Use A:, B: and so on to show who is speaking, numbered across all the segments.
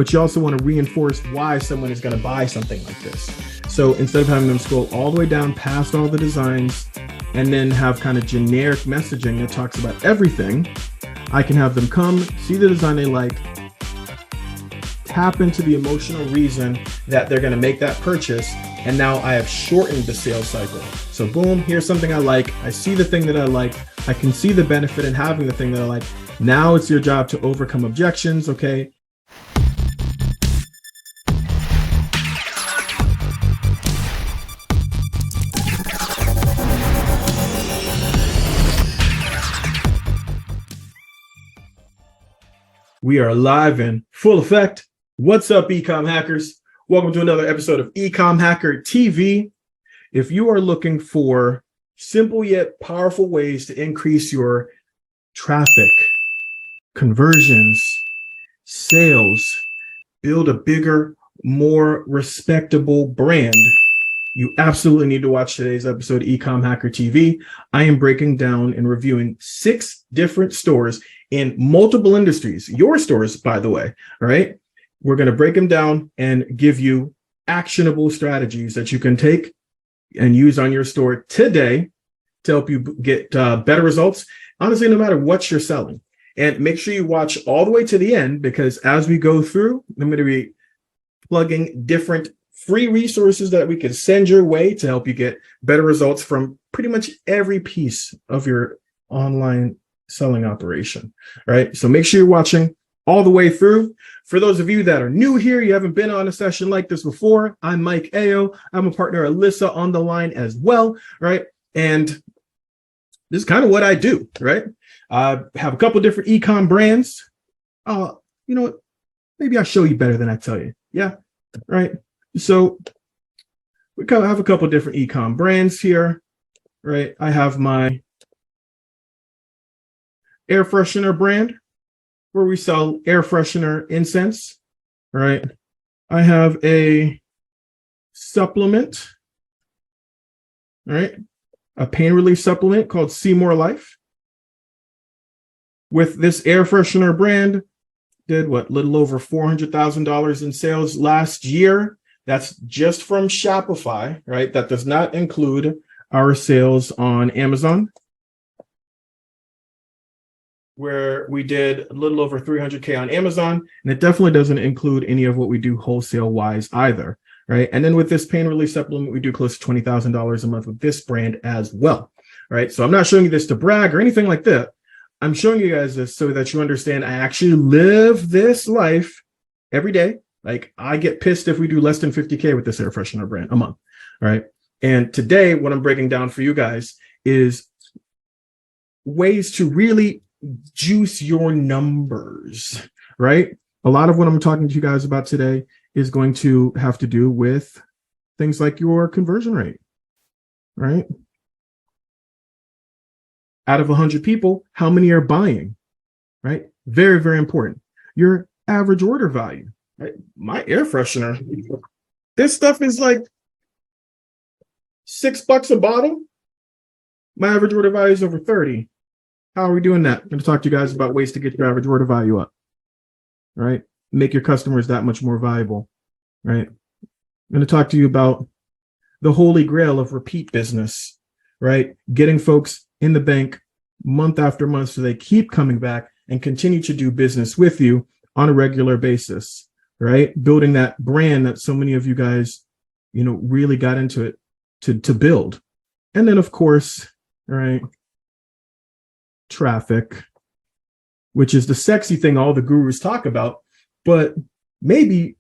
A: but you also want to reinforce why someone is going to buy something like this. So instead of having them scroll all the way down past all the designs and then have kind of generic messaging that talks about everything, I can have them come, see the design they like, tap into the emotional reason that they're going to make that purchase. And now I have shortened the sales cycle. So boom, here's something I like. I see the thing that I like. I can see the benefit in having the thing that I like. Now it's your job to overcome objections, okay? We are live in full effect. What's up, Ecom hackers? Welcome to another episode of Ecom Hacker TV. If you are looking for simple yet powerful ways to increase your traffic, conversions, sales, build a bigger, more respectable brand, you absolutely need to watch today's episode of Ecom Hacker TV. I am breaking down and reviewing 6 different stores in multiple industries, your stores, by the way, all right? We're going to break them down and give you actionable strategies that you can take and use on your store today to help you get better results, honestly, no matter what you're selling. And make sure you watch all the way to the end, because as we go through, I'm going to be plugging different free resources that we can send your way to help you get better results from pretty much every piece of your online selling operation. All right. So make sure you're watching all the way through. For those of you that are new here, you haven't been on a session like this before, I'm Mike Ayo. I'm a partner, Alyssa, on the line as well. Right. And this is kind of what I do. Right. I have a couple different ecom brands. You know what? Maybe I'll show you better than I tell you. Yeah. Right. So we have a couple different ecom brands here. Right. I have my air freshener brand, where we sell air freshener incense, right? I have a supplement, right? A pain relief supplement called See More Life. With this air freshener brand, did what, little over $400,000 in sales last year. That's just from Shopify, right? That does not include our sales on Amazon, where we did a little over 300K on Amazon, and it definitely doesn't include any of what we do wholesale wise either, right? And then with this pain relief supplement, we do close to $20,000 a month with this brand as well, right? So I'm not showing you this to brag or anything like that. I'm showing you guys this so that you understand I actually live this life every day. Like, I get pissed if we do less than 50K with this air freshener brand a month, right? And today, what I'm breaking down for you guys is ways to really juice your numbers, right? A lot of what I'm talking to you guys about today is going to have to do with things like your conversion rate, right? Out of 100 people, how many are buying, right? Very, very important. Your average order value, right? My air freshener, this stuff is like $6 a bottle. My average order value is over 30. How are we doing that? I'm going to talk to you guys about ways to get your average order value up, right? Make your customers that much more valuable, right? I'm going to talk to you about the holy grail of repeat business, right? Getting folks in the bank month after month so they keep coming back and continue to do business with you on a regular basis, right? Building that brand that so many of you guys, really got into it to build. And then, of course, right, traffic, which is the sexy thing all the gurus talk about, but maybe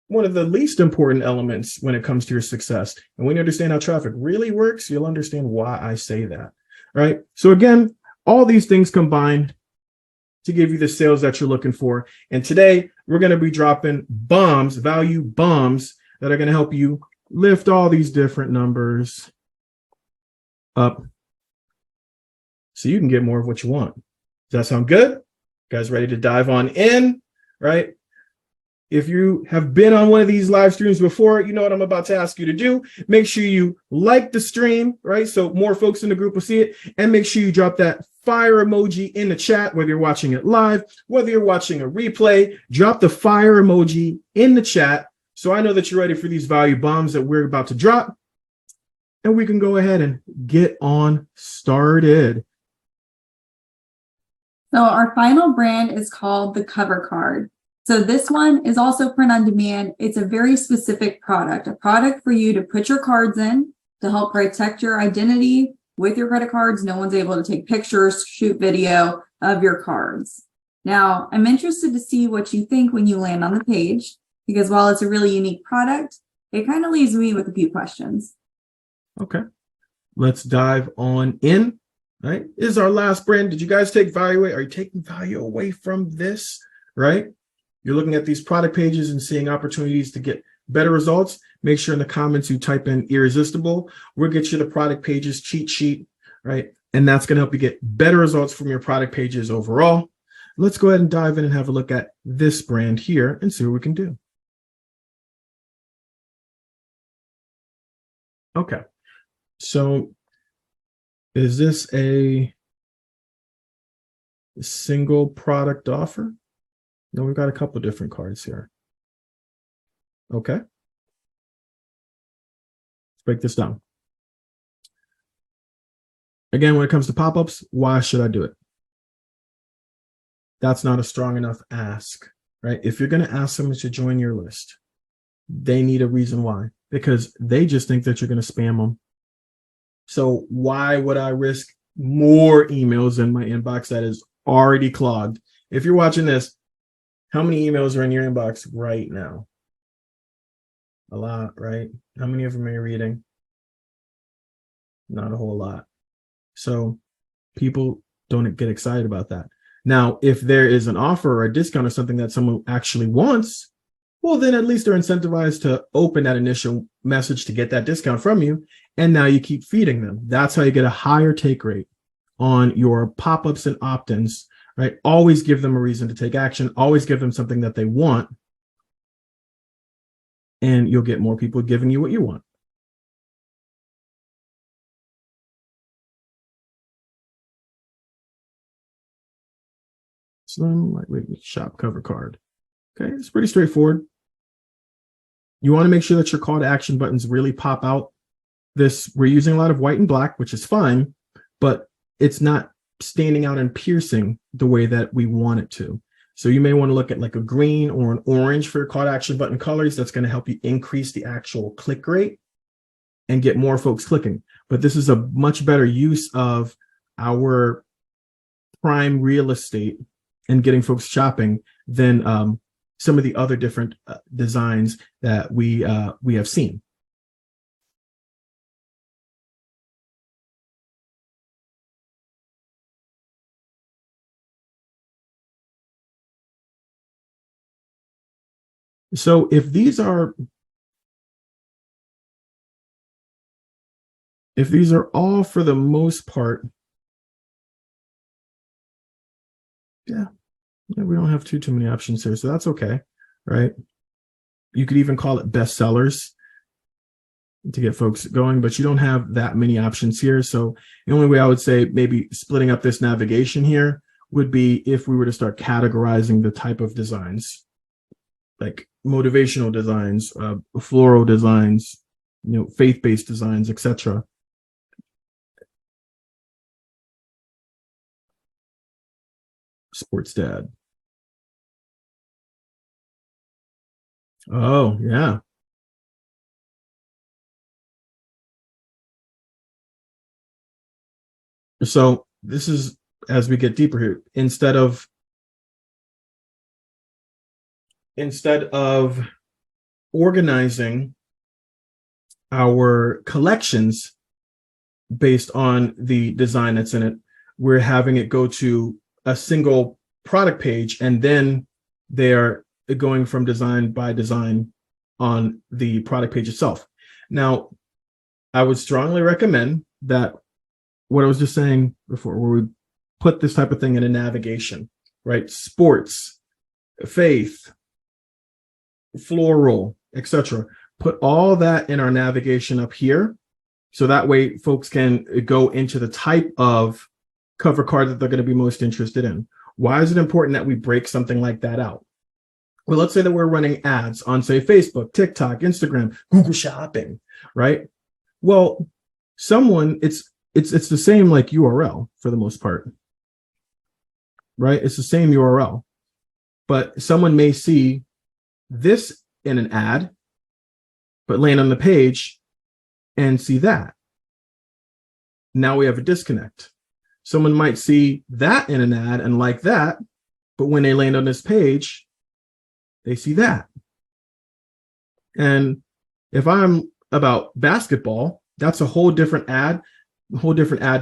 A: one of the least important elements when it comes to your success. And when you understand how traffic really works, you'll understand why I say that, right? So again, all these things combined to give you the sales that you're looking for. And today we're going to be dropping bombs, value bombs, that are going to help you lift all these different numbers up so you can get more of what you want. Does that sound good? You guys ready to dive on in, right? If you have been on one of these live streams before, you know what I'm about to ask you to do. Make sure you like the stream, right? So more folks in the group will see it. And make sure you drop that fire emoji in the chat, whether you're watching it live, whether you're watching a replay. Drop the fire emoji in the chat so I know that you're ready for these value bombs that we're about to drop. And we can go ahead and get on started.
B: So our final brand is called the Cover Card. So this one is also print on demand. It's a very specific product, a product for you to put your cards in to help protect your identity with your credit cards. No one's able to take pictures, shoot video of your cards. Now, I'm interested to see what you think when you land on the page, because while it's a really unique product, it kind of leaves me with a few questions.
A: Okay, let's dive on in. Right, this is our last brand. Did you guys take value away? Are you taking value away from this? Right? You're looking at these product pages and seeing opportunities to get better results. Make sure in the comments you type in irresistible. We'll get you the product pages cheat sheet, right? And that's going to help you get better results from your product pages overall. Let's go ahead and dive in and have a look at this brand here and see what we can do. Okay, so is this a single product offer? No, we've got a couple different cards here. Okay. Let's break this down. Again, when it comes to pop-ups, why should I do it? That's not a strong enough ask, right? If you're going to ask someone to join your list, they need a reason why, because they just think that you're going to spam them. So why would I risk more emails in my inbox that is already clogged? If you're watching this, how many emails are in your inbox right now? A lot, right? How many of them are you reading? Not a whole lot. So people don't get excited about that. Now, if there is an offer or a discount or something that someone actually wants, well, then at least they're incentivized to open that initial message to get that discount from you. And now you keep feeding them. That's how you get a higher take rate on your pop-ups and opt-ins. Right? Always give them a reason to take action. Always give them something that they want. And you'll get more people giving you what you want. Slim, lightweight shop cover card. Okay, it's pretty straightforward. You want to make sure that your call to action buttons really pop out. We're using a lot of white and black, which is fine, but it's not standing out and piercing the way that we want it to. So you may want to look at like a green or an orange for your call to action button colors. That's going to help you increase the actual click rate and get more folks clicking. But this is a much better use of our prime real estate and getting folks shopping than some of the other different designs that we have seen. So if these are all for the most part, yeah, we don't have too many options here, so that's okay, right? You could even call it bestsellers to get folks going, but you don't have that many options here. So the only way I would say maybe splitting up this navigation here would be if we were to start categorizing the type of designs, like motivational designs, floral designs, faith-based designs, etc. Sports dad. Oh, yeah. So this is, as we get deeper here, instead of organizing our collections based on the design that's in it, we're having it go to a single product page, and then they're going from design by design on the product page itself. Now, I would strongly recommend that what I was just saying before, where we put this type of thing in a navigation, right? Sports, faith, floral, etc. Put all that in our navigation up here. So that way folks can go into the type of cover card that they're going to be most interested in. Why is it important that we break something like that out? Well, let's say that we're running ads on, say, Facebook, TikTok, Instagram, Google Shopping, right? Well, it's the same like URL for the most part, right? It's the same URL, but someone may see this in an ad, but land on the page and see that. Now we have a disconnect. Someone might see that in an ad and like that, but when they land on this page, they see that. And if I'm about basketball, that's a whole different ad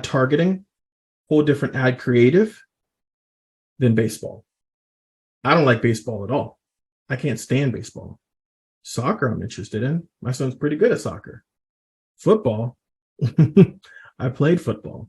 A: targeting, whole different ad creative than baseball. I don't like baseball at all. I can't stand baseball. Soccer, I'm interested in. My son's pretty good at soccer. Football, I played football,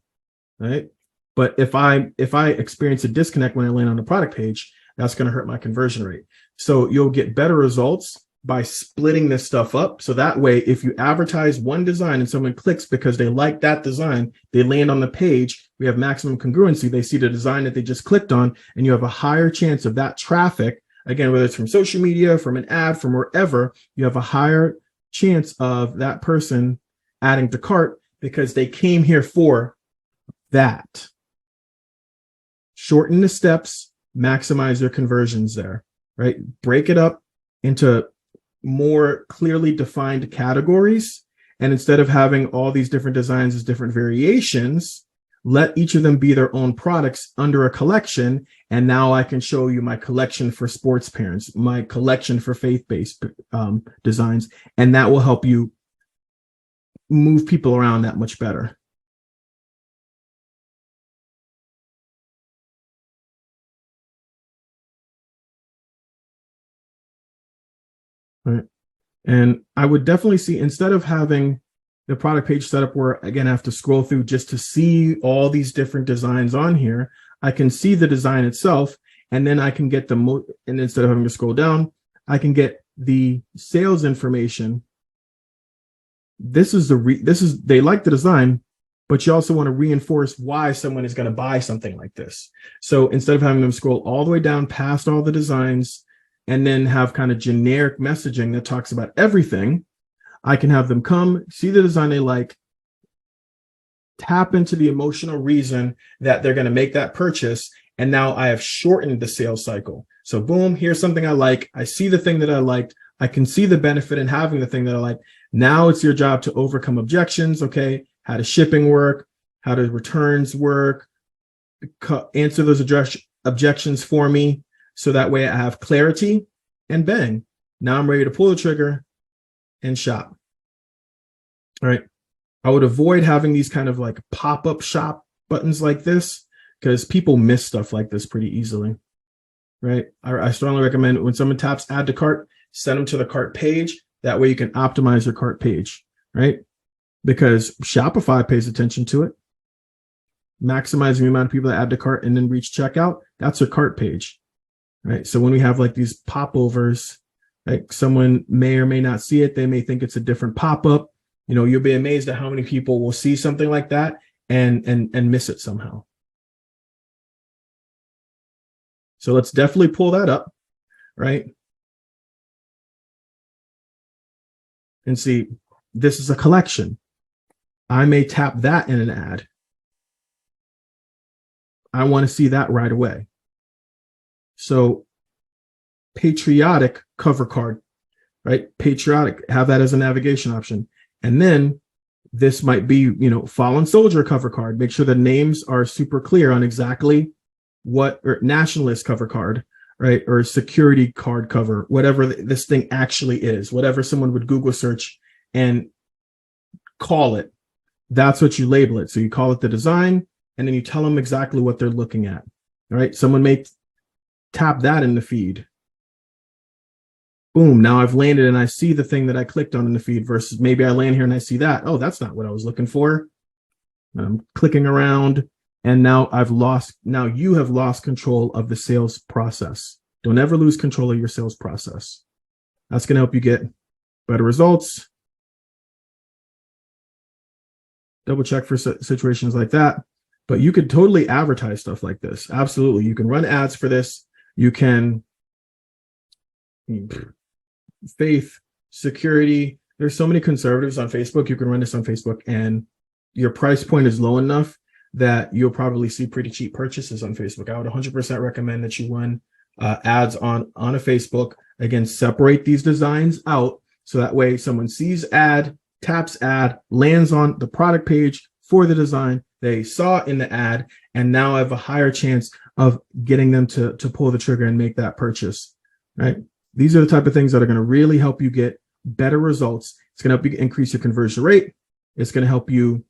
A: right? But if I experience a disconnect when I land on the product page, that's going to hurt my conversion rate. So you'll get better results by splitting this stuff up. So that way, if you advertise one design and someone clicks because they like that design, they land on the page, we have maximum congruency. They see the design that they just clicked on, and you have a higher chance of that traffic. Again, whether it's from social media, from an ad, from wherever, you have a higher chance of that person adding to cart because they came here for that. Shorten the steps, maximize your conversions there, right? Break it up into more clearly defined categories. And instead of having all these different designs as different variations, let each of them be their own products under a collection. And now I can show you my collection for sports parents, my collection for faith-based designs, and that will help you move people around that much better. Right. And I would definitely see, instead of having the product page set up where, again, I have to scroll through just to see all these different designs on here, I can see the design itself, and then I can get and instead of having to scroll down, I can get the sales information. They like the design, but you also want to reinforce why someone is going to buy something like this. So instead of having them scroll all the way down past all the designs and then have kind of generic messaging that talks about everything, I can have them come, see the design they like, tap into the emotional reason that they're going to make that purchase. And now I have shortened the sales cycle. So boom, here's something I like. I see the thing that I liked. I can see the benefit in having the thing that I like. Now it's your job to overcome objections. Okay. How does shipping work? How does returns work? Answer those objections for me. So that way I have clarity, and bang, now I'm ready to pull the trigger and shop. All right. I would avoid having these kind of like pop-up shop buttons like this because people miss stuff like this pretty easily. Right. I strongly recommend when someone taps add to cart, send them to the cart page. That way you can optimize your cart page, right? Because Shopify pays attention to it. Maximizing the amount of people that add to cart and then reach checkout, that's your cart page. Right. So when we have like these popovers, like someone may or may not see it, they may think it's a different pop-up. You know, you'll be amazed at how many people will see something like that and miss it somehow. So let's definitely pull that up, right? And see, this is a collection. I may tap that in an ad. I want to see that right away. So patriotic cover card, right? Patriotic, have that as a navigation option. And then this might be, fallen soldier cover card. Make sure the names are super clear on exactly what, or nationalist cover card, right? Or security card cover, whatever this thing actually is, whatever someone would Google search and call it. That's what you label it. So you call it the design, and then you tell them exactly what they're looking at. All right. Someone may tap that in the feed. Boom. Now I've landed and I see the thing that I clicked on in the feed versus maybe I land here and I see that. Oh, that's not what I was looking for. I'm clicking around and now you have lost control of the sales process. Don't ever lose control of your sales process. That's going to help you get better results. Double check for situations like that. But you could totally advertise stuff like this. Absolutely. You can run ads for this. You can faith, security. There's so many conservatives on Facebook. You can run this on Facebook, and your price point is low enough that you'll probably see pretty cheap purchases on Facebook. I would 100% recommend that you run ads on a Facebook. Again, separate these designs out so that way someone sees ad, taps ad, lands on the product page for the design they saw in the ad, and now I have a higher chance of getting them to pull the trigger and make that purchase, right? These are the type of things that are going to really help you get better results. It's going to help you increase your conversion rate. It's going to help you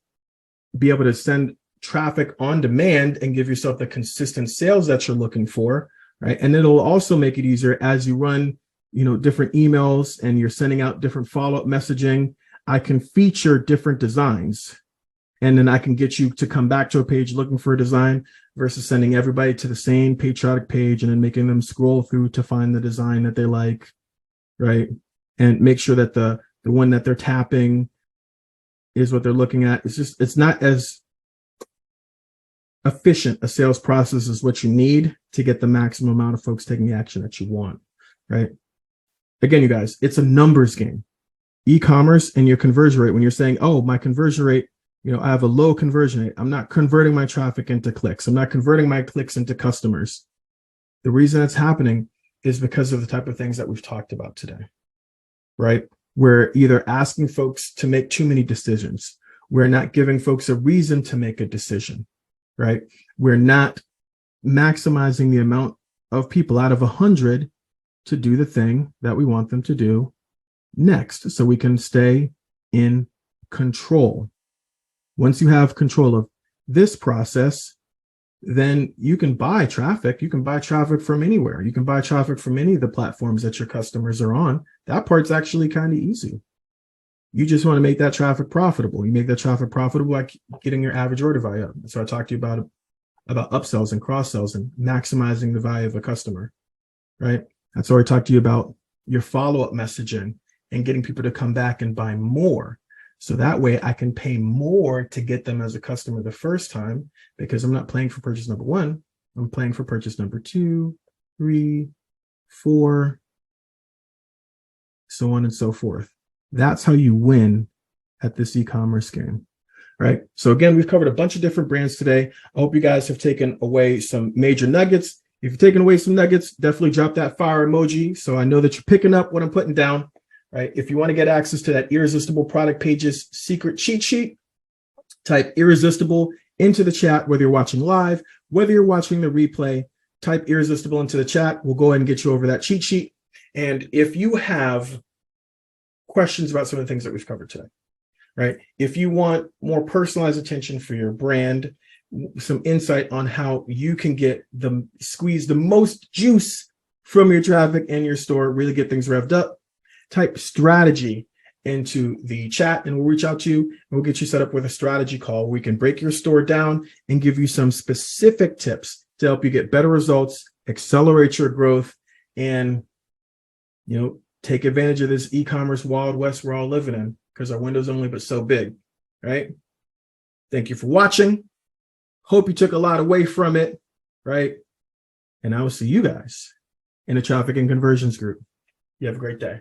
A: be able to send traffic on demand and give yourself the consistent sales that you're looking for, right? And it'll also make it easier as you run, different emails and you're sending out different follow-up messaging. I can feature different designs, and then I can get you to come back to a page looking for a design versus sending everybody to the same patriotic page and then making them scroll through to find the design that they like, right? And make sure that the one that they're tapping is what they're looking at. It's not as efficient a sales process as what you need to get the maximum amount of folks taking the action that you want, right? Again, you guys, it's a numbers game. E-commerce and your conversion rate, when you're saying, oh, my conversion rate, I have a low conversion rate. I'm not converting my traffic into clicks. I'm not converting my clicks into customers. The reason that's happening is because of the type of things that we've talked about today, right? We're either asking folks to make too many decisions. We're not giving folks a reason to make a decision, right? We're not maximizing the amount of people out of 100 to do the thing that we want them to do next, so we can stay in control. Once you have control of this process, then you can buy traffic. You can buy traffic from anywhere. You can buy traffic from any of the platforms that your customers are on. That part's actually kind of easy. You just want to make that traffic profitable. You make that traffic profitable by getting your average order value up. So I talked to you about upsells and cross-sells and maximizing the value of a customer, right? That's why I talked to you about your follow-up messaging and getting people to come back and buy more. So that way I can pay more to get them as a customer the first time, because I'm not paying for purchase number 1. I'm paying for purchase number 2, 3, 4, so on and so forth. That's how you win at this e-commerce game, right? So again, we've covered a bunch of different brands today. I hope you guys have taken away some major nuggets. If you've taken away some nuggets, definitely drop that fire emoji so I know that you're picking up what I'm putting down. Right? If you want to get access to that Irresistible Product Pages secret cheat sheet, type Irresistible into the chat, whether you're watching live, whether you're watching the replay, type Irresistible into the chat. We'll go ahead and get you over that cheat sheet. And if you have questions about some of the things that we've covered today, right? If you want more personalized attention for your brand, some insight on how you can squeeze the most juice from your traffic and your store, really get things revved up, type strategy into the chat and we'll reach out to you and we'll get you set up with a strategy call. We can break your store down and give you some specific tips to help you get better results, accelerate your growth, and take advantage of this e-commerce wild west we're all living in, because our window's only but so big, right? Thank you for watching. Hope you took a lot away from it, right? And I will see you guys in the traffic and conversions group. You have a great day.